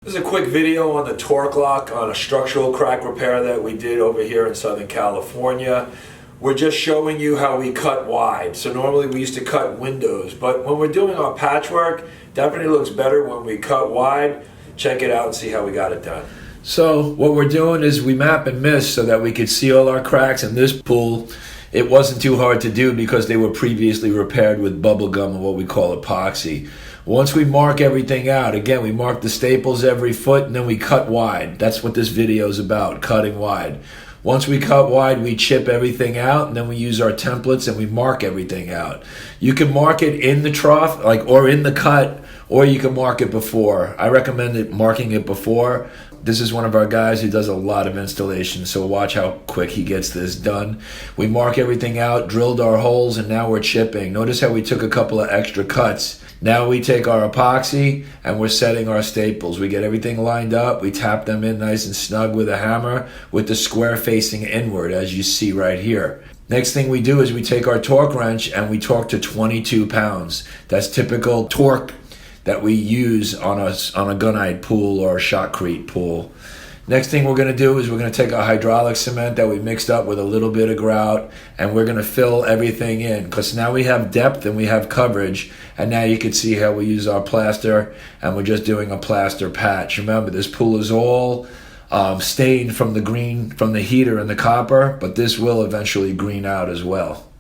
This is a quick video on the torque lock on a structural crack repair that we did over here in Southern California. We're just showing you how we cut wide. So normally we used to cut windows, but when we're doing our patchwork, definitely looks better when we cut wide. Check it out and see how we got it done. So what we're doing is we map and miss so that we could see all our cracks in this pool. It wasn't too hard to do because they were previously repaired with bubble gum and what we call epoxy. Once we mark everything out, again, we mark the staples every foot and then we cut wide. That's what this video is about, cutting wide. Once we cut wide, we chip everything out and then we use our templates and we mark everything out. You can mark it in the trough, or in the cut, or you can mark it before. I recommend marking it before. This is one of our guys who does a lot of installation, so watch how quick he gets this done. We mark everything out, drilled our holes, and now we're chipping. Notice how we took a couple of extra cuts. Now we take our epoxy and we're setting our staples. We get everything lined up, we tap them in nice and snug with a hammer with the square facing inward, as you see right here. Next thing we do is we take our torque wrench and we torque to 22 pounds. That's typical torque that we use on a gunite pool or a shotcrete pool. Next thing we're going to do is we're going to take our hydraulic cement that we mixed up with a little bit of grout and we're going to fill everything in, because now we have depth and we have coverage, and now you can see how we use our plaster, and we're just doing a plaster patch. Remember, this pool is all stained from the green, from the heater and the copper, but this will eventually green out as well.